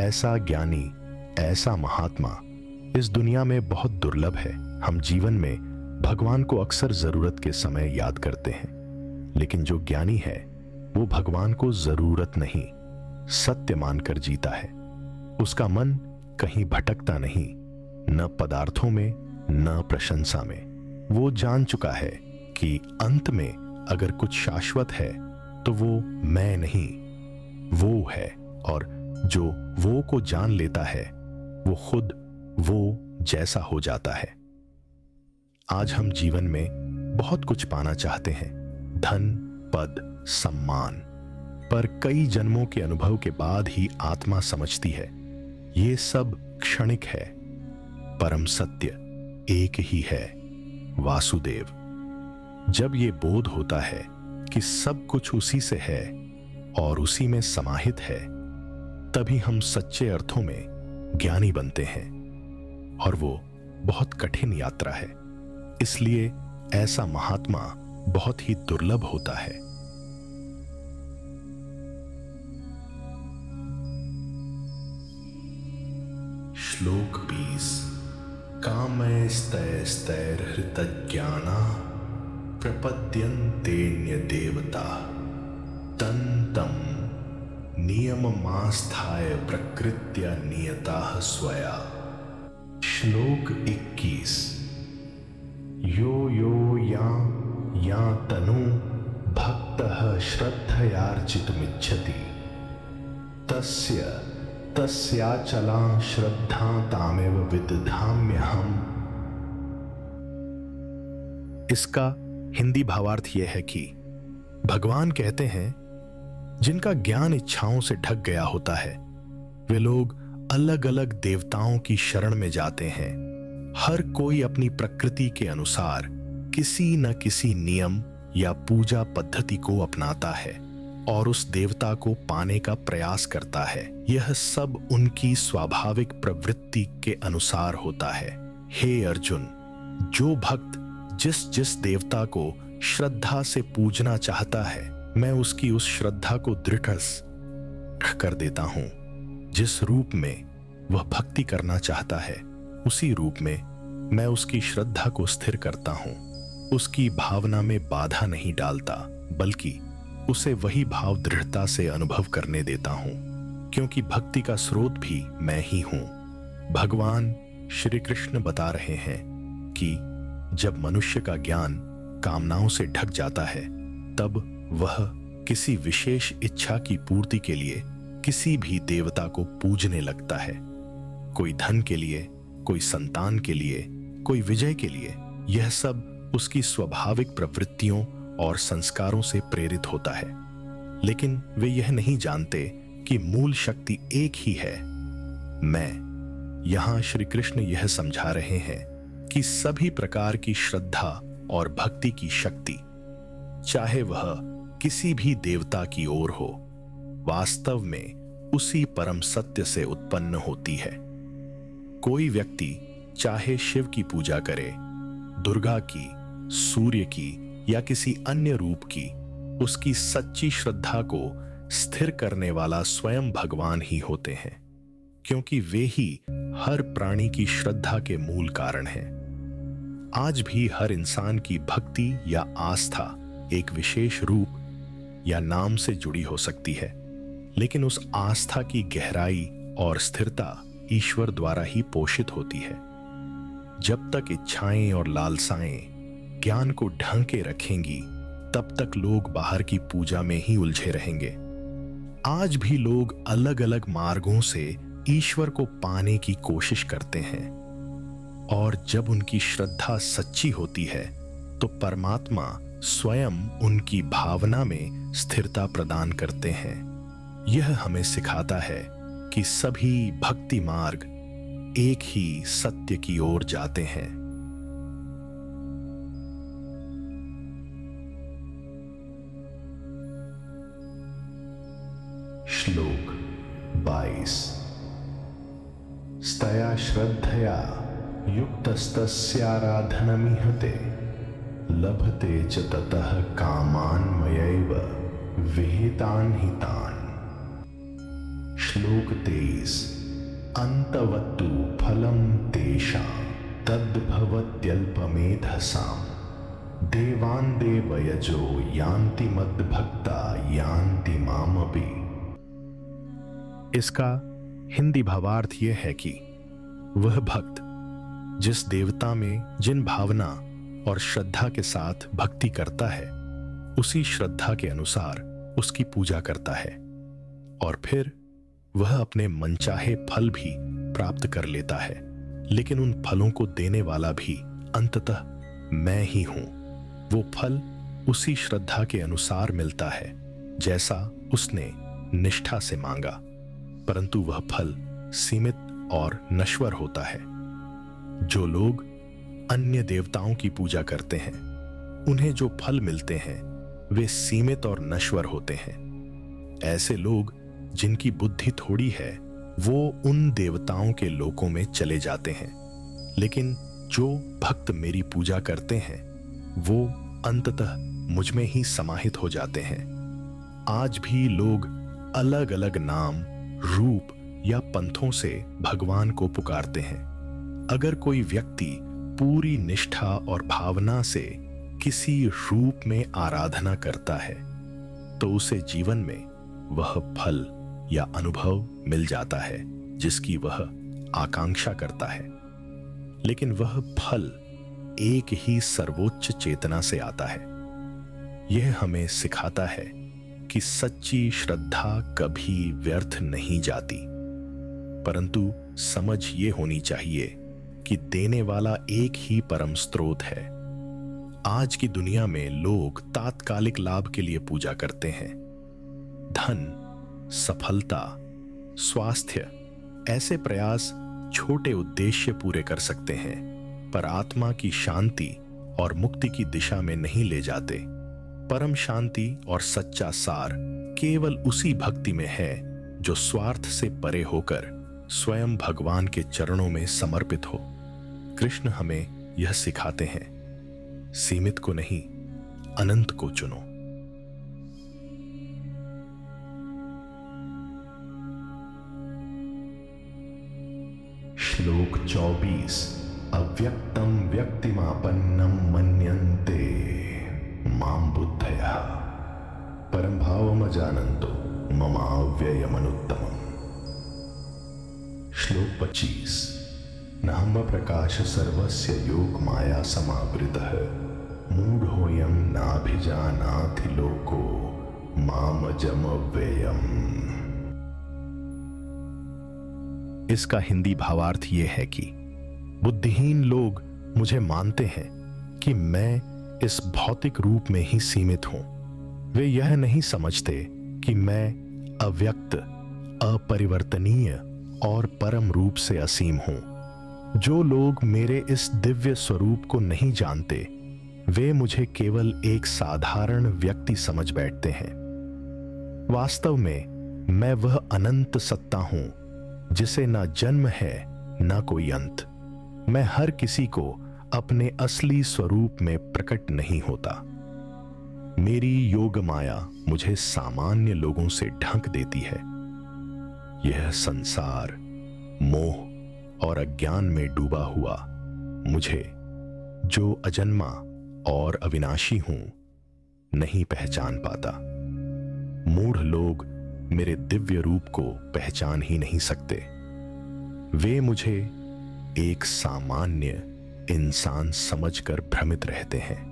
ऐसा ज्ञानी, ऐसा महात्मा इस दुनिया में बहुत दुर्लभ है। हम जीवन में भगवान को अक्सर जरूरत के समय याद करते हैं, लेकिन जो ज्ञानी है वो भगवान को जरूरत नहीं, सत्य मानकर जीता है। उसका मन कहीं भटकता नहीं, न पदार्थों में न प्रशंसा में। वो जान चुका है कि अंत में अगर कुछ शाश्वत है तो वो मैं नहीं, वो है। और जो वो को जान लेता है वो खुद वो जैसा हो जाता है। आज हम जीवन में बहुत कुछ पाना चाहते हैं, धन, पद, सम्मान, पर कई जन्मों के अनुभव के बाद ही आत्मा समझती है ये सब क्षणिक है। परम सत्य एक ही है, वासुदेव। जब ये बोध होता है कि सब कुछ उसी से है और उसी में समाहित है, तभी हम सच्चे अर्थों में ज्ञानी बनते हैं, और वो बहुत कठिन यात्रा है। इसलिए ऐसा महात्मा बहुत ही दुर्लभ होता है। श्लोक 20। कामैस्तैस्तैर्हृतज्ञाना प्रपद्यन्तेऽन्य देवता तन्तं नियममास्थाय प्रकृत्या नियताः स्वया। श्लोक 21। यो यो या तनु भक्तः श्रद्धयार्चितुमिच्छति तस्याचला श्रद्धा तामेव विदधाम्यहम्। इसका हिंदी भावार्थ यह है कि भगवान कहते हैं, जिनका ज्ञान इच्छाओं से ढक गया होता है वे लोग अलग अलग देवताओं की शरण में जाते हैं। हर कोई अपनी प्रकृति के अनुसार किसी न किसी नियम या पूजा पद्धति को अपनाता है और उस देवता को पाने का प्रयास करता है। यह सब उनकी स्वाभाविक प्रवृत्ति के अनुसार होता है। हे अर्जुन, जो भक्त जिस जिस देवता को श्रद्धा से पूजना चाहता है, मैं उसकी उस श्रद्धा को दृढ़ कर देता हूं। जिस रूप में वह भक्ति करना चाहता है, उसी रूप में मैं उसकी श्रद्धा को स्थिर करता हूं। उसकी भावना में बाधा नहीं डालता, बल्कि उसे वही भाव दृढ़ता से अनुभव करने देता हूं, क्योंकि भक्ति का स्रोत भी मैं ही हूं। भगवान श्री कृष्ण बता रहे हैं कि जब मनुष्य का ज्ञान कामनाओं से ढक जाता है, तब वह किसी विशेष इच्छा की पूर्ति के लिए किसी भी देवता को पूजने लगता है। कोई धन के लिए, कोई संतान के लिए, कोई विजय के लिए। यह सब उसकी स्वाभाविक प्रवृत्तियों और संस्कारों से प्रेरित होता है, लेकिन वे यह नहीं जानते कि मूल शक्ति एक ही है, मैं। यहां श्री कृष्ण यह समझा रहे हैं कि सभी प्रकार की श्रद्धा और भक्ति की शक्ति, चाहे वह किसी भी देवता की ओर हो, वास्तव में उसी परम सत्य से उत्पन्न होती है। कोई व्यक्ति चाहे शिव की पूजा करे, दुर्गा की, सूर्य की या किसी अन्य रूप की, उसकी सच्ची श्रद्धा को स्थिर करने वाला स्वयं भगवान ही होते हैं, क्योंकि वे ही हर प्राणी की श्रद्धा के मूल कारण हैं। आज भी हर इंसान की भक्ति या आस्था एक विशेष रूप या नाम से जुड़ी हो सकती है, लेकिन उस आस्था की गहराई और स्थिरता ईश्वर द्वारा ही पोषित होती है। जब तक इच्छाएं और लालसाएं ज्ञान को ढंके रखेंगी, तब तक लोग बाहर की पूजा में ही उलझे रहेंगे। आज भी लोग अलग अलग मार्गों से ईश्वर को पाने की कोशिश करते हैं, और जब उनकी श्रद्धा सच्ची होती है तो परमात्मा स्वयं उनकी भावना में स्थिरता प्रदान करते हैं। यह हमें सिखाता है कि सभी भक्ति मार्ग एक ही सत्य की ओर जाते हैं। श्लोक 22। स्तया श्रद्धया युक्तस्तस्याराधनमिहते लभते च ततः कामान्मयैव विहितान् हितान्। श्लोक 23। अंतवत्तु फलं तेषां तद्भवत्यल्पमेधसां देवान् देवयजो यान्ति मद्भक्ता यान्ति मामपि। इसका हिंदी भावार्थ यह है कि वह भक्त जिस देवता में जिन भावना और श्रद्धा के साथ भक्ति करता है, उसी श्रद्धा के अनुसार उसकी पूजा करता है, और फिर वह अपने मनचाहे फल भी प्राप्त कर लेता है। लेकिन उन फलों को देने वाला भी अंततः मैं ही हूं। वो फल उसी श्रद्धा के अनुसार मिलता है जैसा उसने निष्ठा से मांगा, परंतु वह फल सीमित और नश्वर होता है। जो लोग अन्य देवताओं की पूजा करते हैं, उन्हें जो फल मिलते हैं वे सीमित और नश्वर होते हैं। ऐसे लोग जिनकी बुद्धि थोड़ी है, वो उन देवताओं के लोकों में चले जाते हैं, लेकिन जो भक्त मेरी पूजा करते हैं वो अंततः मुझ में ही समाहित हो जाते हैं। आज भी लोग अलग अलग नाम, रूप या पंथों से भगवान को पुकारते हैं। अगर कोई व्यक्ति पूरी निष्ठा और भावना से किसी रूप में आराधना करता है तो उसे जीवन में वह फल या अनुभव मिल जाता है जिसकी वह आकांक्षा करता है, लेकिन वह फल एक ही सर्वोच्च चेतना से आता है। यह हमें सिखाता है कि सच्ची श्रद्धा कभी व्यर्थ नहीं जाती, परंतु समझ ये होनी चाहिए कि देने वाला एक ही परम स्रोत है। आज की दुनिया में लोग तात्कालिक लाभ के लिए पूजा करते हैं। धन, सफलता, स्वास्थ्य, ऐसे प्रयास छोटे उद्देश्य पूरे कर सकते हैं, पर आत्मा की शांति और मुक्ति की दिशा में नहीं ले जाते। परम शांति और सच्चा सार केवल उसी भक्ति में है जो स्वार्थ से परे होकर स्वयं भगवान के चरणों में समर्पित हो। कृष्ण हमें यह सिखाते हैं, सीमित को नहीं, अनंत को चुनो। श्लोक 24। अव्यक्तं व्यक्तिमापन्नं मन्यन्ते मां बुद्धयः परं भावमजानन्तो ममाव्ययमनुत्तमम्। श्लोक 25। नाहं प्रकाश सर्वस्य योग माया समावृतः मूढ़ोऽयं नाभिजानाति लोको मामजमव्ययम्। इसका हिंदी भावार्थ यह है कि बुद्धिहीन लोग मुझे मानते हैं कि मैं इस भौतिक रूप में ही सीमित हूं। वे यह नहीं समझते कि मैं अव्यक्त, अपरिवर्तनीय और परम रूप से असीम हूं। जो लोग मेरे इस दिव्य स्वरूप को नहीं जानते वे मुझे केवल एक साधारण व्यक्ति समझ बैठते हैं। वास्तव में मैं वह अनंत सत्ता हूं जिसे ना जन्म है ना कोई अंत। मैं हर किसी को अपने असली स्वरूप में प्रकट नहीं होता। मेरी योग माया मुझे सामान्य लोगों से ढक देती है। यह संसार मोह और अज्ञान में डूबा हुआ मुझे, जो अजन्मा और अविनाशी हूं, नहीं पहचान पाता। मूढ़ लोग मेरे दिव्य रूप को पहचान ही नहीं सकते। वे मुझे एक सामान्य इंसान समझकर भ्रमित रहते हैं।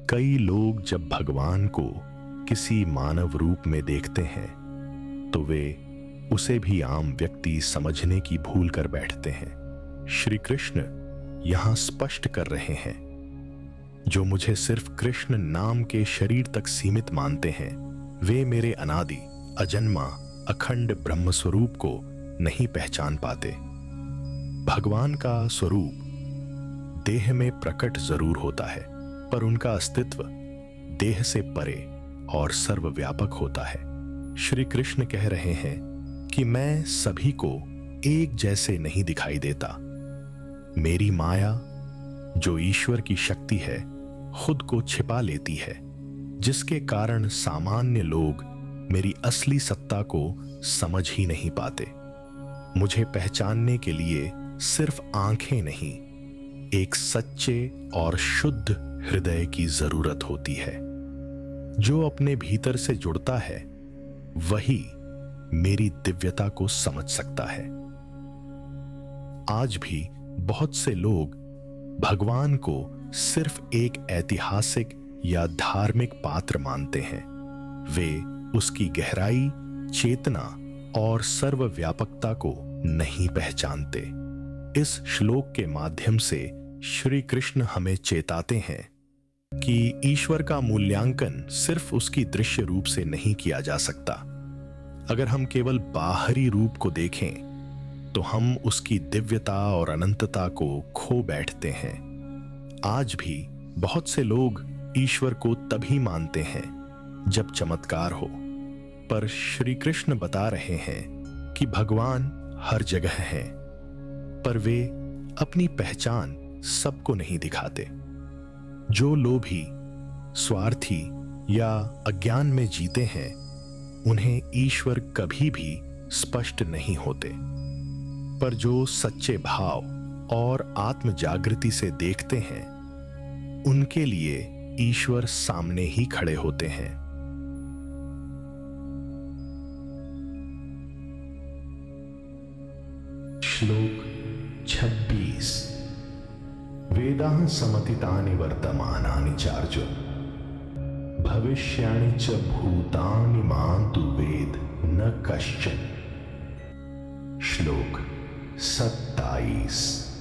कई लोग जब भगवान को किसी मानव रूप में देखते हैं तो वे उसे भी आम व्यक्ति समझने की भूल कर बैठते हैं। श्री कृष्ण यहां स्पष्ट कर रहे हैं, जो मुझे सिर्फ कृष्ण नाम के शरीर तक सीमित मानते हैं वे मेरे अनादि, अजन्मा, अखंड ब्रह्म स्वरूप को नहीं पहचान पाते। भगवान का स्वरूप देह में प्रकट जरूर होता है, पर उनका अस्तित्व देह से परे और सर्वव्यापक होता है। श्री कृष्ण कह रहे हैं कि मैं सभी को एक जैसे नहीं दिखाई देता। मेरी माया, जो ईश्वर की शक्ति है, खुद को छिपा लेती है, जिसके कारण सामान्य लोग मेरी असली सत्ता को समझ ही नहीं पाते। मुझे पहचानने के लिए सिर्फ आंखें नहीं, एक सच्चे और शुद्ध हृदय की जरूरत होती है। जो अपने भीतर से जुड़ता है वही मेरी दिव्यता को समझ सकता है। आज भी बहुत से लोग भगवान को सिर्फ एक ऐतिहासिक या धार्मिक पात्र मानते हैं। वे उसकी गहराई, चेतना और सर्वव्यापकता को नहीं पहचानते। इस श्लोक के माध्यम से श्री कृष्ण हमें चेताते हैं कि ईश्वर का मूल्यांकन सिर्फ उसकी दृश्य रूप से नहीं किया जा सकता। अगर हम केवल बाहरी रूप को देखें तो हम उसकी दिव्यता और अनंतता को खो बैठते हैं। आज भी बहुत से लोग ईश्वर को तभी मानते हैं जब चमत्कार हो, पर श्री कृष्ण बता रहे हैं कि भगवान हर जगह हैं, पर वे अपनी पहचान सबको नहीं दिखाते। जो लोभी, स्वार्थी या अज्ञान में जीते हैं, उन्हें ईश्वर कभी भी स्पष्ट नहीं होते। पर जो सच्चे भाव और आत्म जागृति से देखते हैं, उनके लिए ईश्वर सामने ही खड़े होते हैं। श्लोक 26। वेदाः समतीतानि वर्तमानानि चार्जुन, भविष्याणि च भूतानि मां तु वेद न कश्चन। श्लोक 27।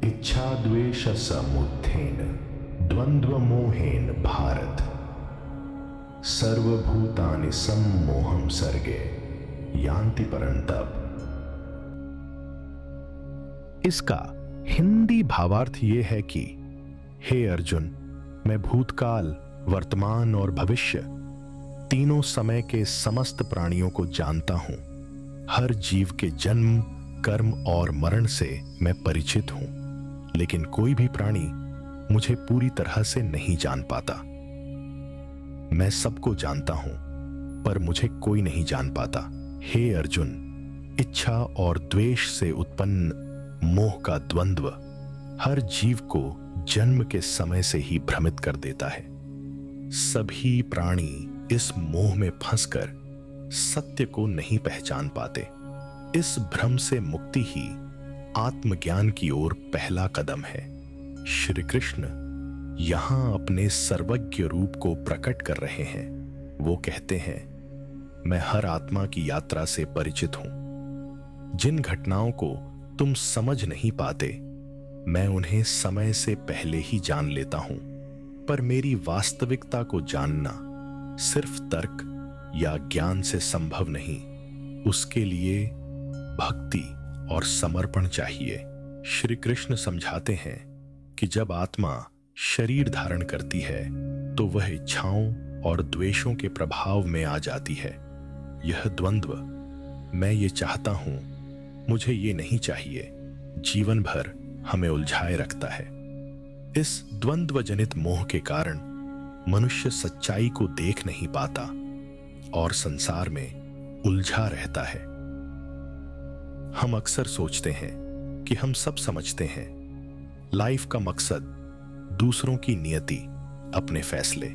इच्छा द्वेष समुत्थेन द्वंद्व मोहेन भारत, सर्वभूतानि सम्मोहं सर्गे यान्ति परन्तप। इसका हिंदी भावार्थ यह है कि हे अर्जुन, मैं भूतकाल, वर्तमान और भविष्य तीनों समय के समस्त प्राणियों को जानता हूं। हर जीव के जन्म, कर्म और मरण से मैं परिचित हूं, लेकिन कोई भी प्राणी मुझे पूरी तरह से नहीं जान पाता। मैं सबको जानता हूं, पर मुझे कोई नहीं जान पाता। हे अर्जुन, इच्छा और द्वेष से उत्पन्न मोह का द्वंद्व हर जीव को जन्म के समय से ही भ्रमित कर देता है। सभी प्राणी इस मोह में फंसकर सत्य को नहीं पहचान पाते। इस भ्रम से मुक्ति ही आत्मज्ञान की ओर पहला कदम है। श्री कृष्ण यहां अपने सर्वज्ञ रूप को प्रकट कर रहे हैं। वो कहते हैं, मैं हर आत्मा की यात्रा से परिचित हूं। जिन घटनाओं को तुम समझ नहीं पाते, मैं उन्हें समय से पहले ही जान लेता हूं। पर मेरी वास्तविकता को जानना सिर्फ तर्क या ज्ञान से संभव नहीं। उसके लिए भक्ति और समर्पण चाहिए। श्री कृष्ण समझाते हैं कि जब आत्मा शरीर धारण करती है, तो वह इच्छाओं और द्वेषों के प्रभाव में आ जाती है। यह द्वंद्व, मैं ये चाहता हूं, मुझे ये नहीं चाहिए, जीवन भर हमें उलझाए रखता है। इस द्वंद्व जनित मोह के कारण मनुष्य सच्चाई को देख नहीं पाता और संसार में उलझा रहता है। हम अक्सर सोचते हैं कि हम सब समझते हैं। लाइफ का मकसद दूसरों की नियति, अपने फैसले।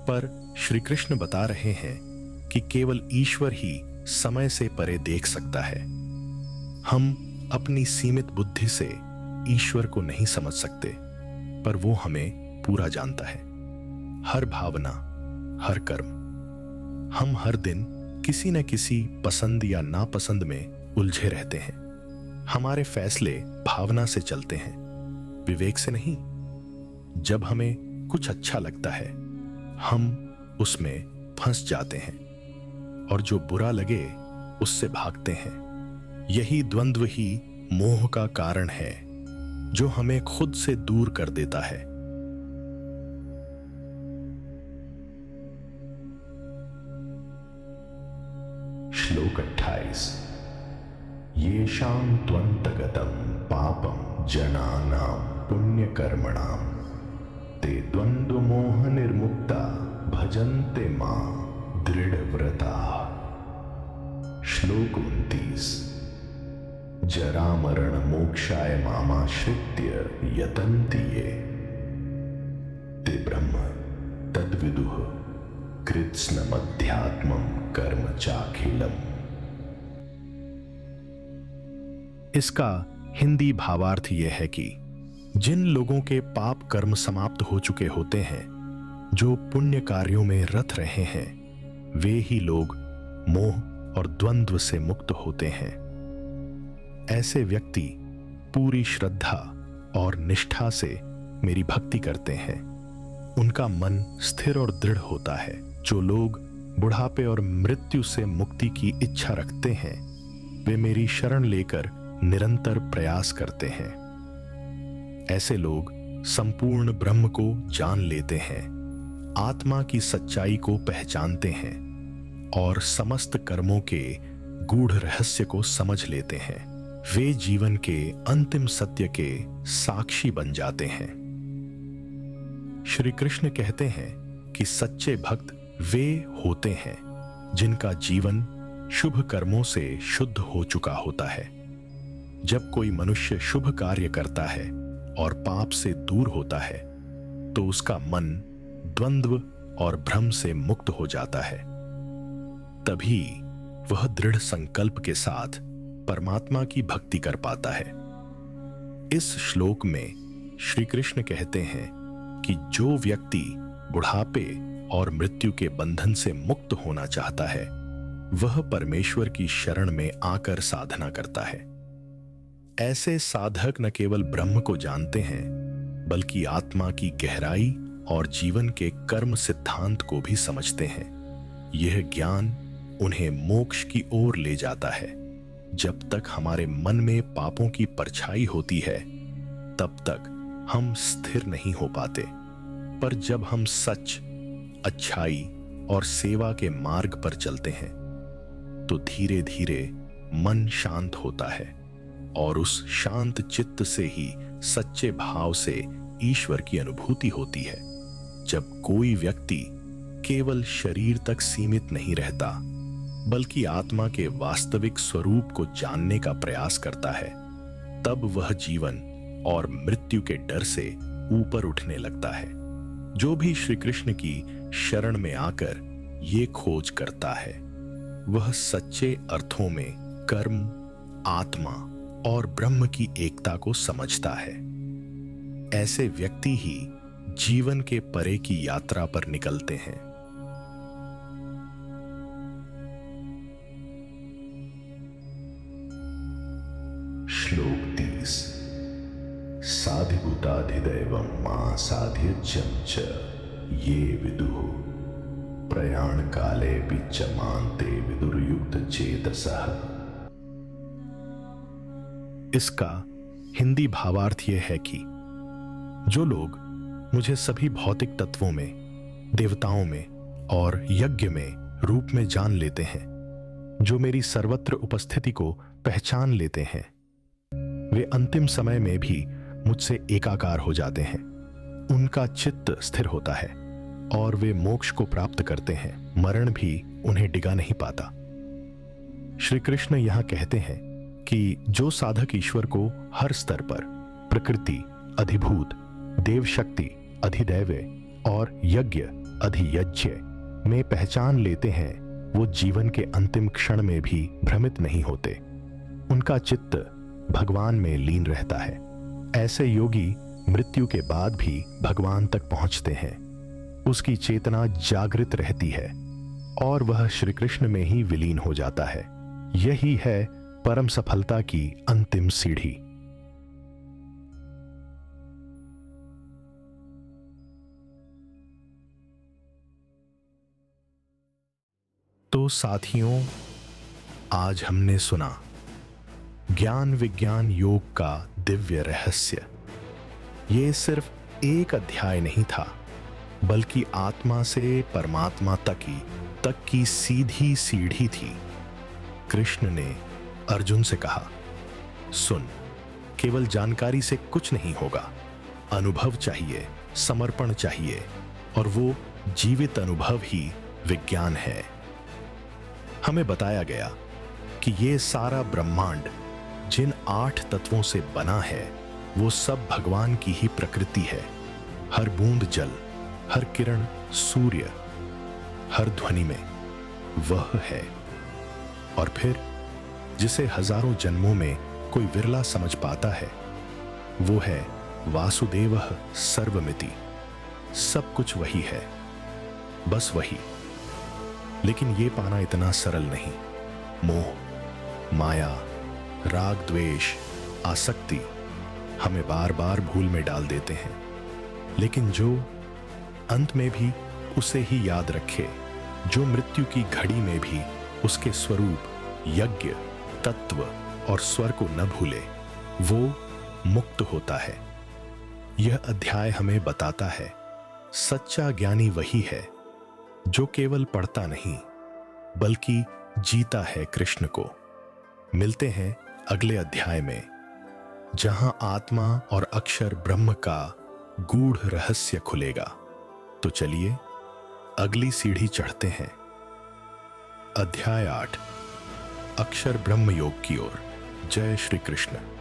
पर श्री कृष्ण बता रहे हैं कि केवल ईश्वर ही समय से परे देख सकता है। हम अपनी सीमित बुद्धि से ईश्वर को नहीं समझ सकते, पर वो हमें पूरा जानता है। हर भावना, हर कर्म। हम हर दिन किसी न किसी पसंद या नापसंद में उलझे रहते हैं। हमारे फैसले भावना से चलते हैं, विवेक से नहीं। जब हमें कुछ अच्छा लगता है, हम उसमें फंस जाते हैं, और जो बुरा लगे उससे भागते हैं। यही द्वंद्व ही मोह का कारण है, जो हमें खुद से दूर कर देता है। श्लोक 28। येषां त्वन्तगतं पापं जनानां पुण्यकर्मणां, ते द्वन्द्वमोह निर्मुक्ता भजन्ते मां दृढ़व्रता। श्लोक 29। जरामरण मोक्षाय मामाश्रित्य यतन्ति ये, ते ब्रह्म तद्विदुः कृत्स्नमध्यात्मं कर्म चाखिलम्। इसका हिंदी भावार्थ यह है कि जिन लोगों के पाप कर्म समाप्त हो चुके होते हैं, जो पुण्य कार्यों में रत रहे हैं, वे ही लोग मोह और द्वंद्व से मुक्त होते हैं। ऐसे व्यक्ति पूरी श्रद्धा और निष्ठा से मेरी भक्ति करते हैं। उनका मन स्थिर और दृढ़ होता है। जो लोग बुढ़ापे और मृत्यु से मुक्ति की इच्छा रखते हैं, वे मेरी शरण लेकर निरंतर प्रयास करते हैं। ऐसे लोग संपूर्ण ब्रह्म को जान लेते हैं, आत्मा की सच्चाई को पहचानते हैं और समस्त कर्मों के गूढ़ रहस्य को समझ लेते हैं, वे जीवन के अंतिम सत्य के साक्षी बन जाते हैं। श्री कृष्ण कहते हैं कि सच्चे भक्त वे होते हैं जिनका जीवन शुभ कर्मों से शुद्ध हो चुका होता है। जब कोई मनुष्य शुभ कार्य करता है और पाप से दूर होता है तो उसका मन द्वंद्व और भ्रम से मुक्त हो जाता है। तभी वह दृढ़ संकल्प के साथ परमात्मा की भक्ति कर पाता है। इस श्लोक में श्री कृष्ण कहते हैं कि जो व्यक्ति बुढ़ापे और मृत्यु के बंधन से मुक्त होना चाहता है वह परमेश्वर की शरण में आकर साधना करता है। ऐसे साधक न केवल ब्रह्म को जानते हैं बल्कि आत्मा की गहराई और जीवन के कर्म सिद्धांत को भी समझते हैं। यह ज्ञान उन्हें मोक्ष की ओर ले जाता है। जब तक हमारे मन में पापों की परछाई होती है तब तक हम स्थिर नहीं हो पाते, पर जब हम सच, अच्छाई और सेवा के मार्ग पर चलते हैं तो धीरे धीरे मन शांत होता है और उस शांत चित्त से ही सच्चे भाव से ईश्वर की अनुभूति होती है। जब कोई व्यक्ति केवल शरीर तक सीमित नहीं रहता बल्कि आत्मा के वास्तविक स्वरूप को जानने का प्रयास करता है तब वह जीवन और मृत्यु के डर से ऊपर उठने लगता है। जो भी श्री कृष्ण की शरण में आकर ये खोज करता है वह सच्चे अर्थों में कर्म, आत्मा और ब्रह्म की एकता को समझता है। ऐसे व्यक्ति ही जीवन के परे की यात्रा पर निकलते हैं। श्लोक 30। साधिभूताधिदैवं मां साध्यज्यं च ये विदुः प्रयाण काले पिच्चमान्ते विदुर्युक्त चेतसः। इसका हिंदी भावार्थ यह है कि जो लोग मुझे सभी भौतिक तत्वों में, देवताओं में और यज्ञ में रूप में जान लेते हैं, जो मेरी सर्वत्र उपस्थिति को पहचान लेते हैं, वे अंतिम समय में भी मुझसे एकाकार हो जाते हैं। उनका चित्त स्थिर होता है और वे मोक्ष को प्राप्त करते हैं। मरण भी उन्हें डिगा नहीं पाता। श्री कृष्ण यहां कहते हैं कि जो साधक ईश्वर को हर स्तर पर प्रकृति, अधिभूत, देव शक्ति, अधिदैव्य और यज्ञ, अधियज्ञ में पहचान लेते हैं वो जीवन के अंतिम क्षण में भी भ्रमित नहीं होते। उनका चित्त भगवान में लीन रहता है। ऐसे योगी मृत्यु के बाद भी भगवान तक पहुंचते हैं। उसकी चेतना जागृत रहती है और वह श्री कृष्ण में ही विलीन हो जाता है। यही है परम सफलता की अंतिम सीढ़ी। तो साथियों, आज हमने सुना ज्ञान विज्ञान योग का दिव्य रहस्य। ये सिर्फ एक अध्याय नहीं था बल्कि आत्मा से परमात्मा तक की सीधी सीढ़ी थी। कृष्ण ने अर्जुन से कहा, सुन, केवल जानकारी से कुछ नहीं होगा, अनुभव चाहिए, समर्पण चाहिए, और वो जीवित अनुभव ही विज्ञान है। हमें बताया गया कि ये सारा ब्रह्मांड जिन 8 तत्वों से बना है वो सब भगवान की ही प्रकृति है। हर बूंद जल, हर किरण सूर्य, हर ध्वनि में वह है। और फिर जिसे हजारों जन्मों में कोई विरला समझ पाता है वो है वासुदेवः सर्वमिति। सब कुछ वही है, बस वही। लेकिन ये पाना इतना सरल नहीं। मोह, माया, राग, द्वेष, आसक्ति हमें बार बार भूल में डाल देते हैं। लेकिन जो अंत में भी उसे ही याद रखे, जो मृत्यु की घड़ी में भी उसके स्वरूप, यज्ञ, तत्व और स्वर को न भूले, वो मुक्त होता है। यह अध्याय हमें बताता है सच्चा ज्ञानी वही है जो केवल पढ़ता नहीं बल्कि जीता है कृष्ण को। मिलते हैं अगले अध्याय में, जहां आत्मा और अक्षर ब्रह्म का गूढ़ रहस्य खुलेगा। तो चलिए अगली सीढ़ी चढ़ते हैं। अध्याय 8, अक्षर ब्रह्म योग की ओर। जय श्री कृष्ण।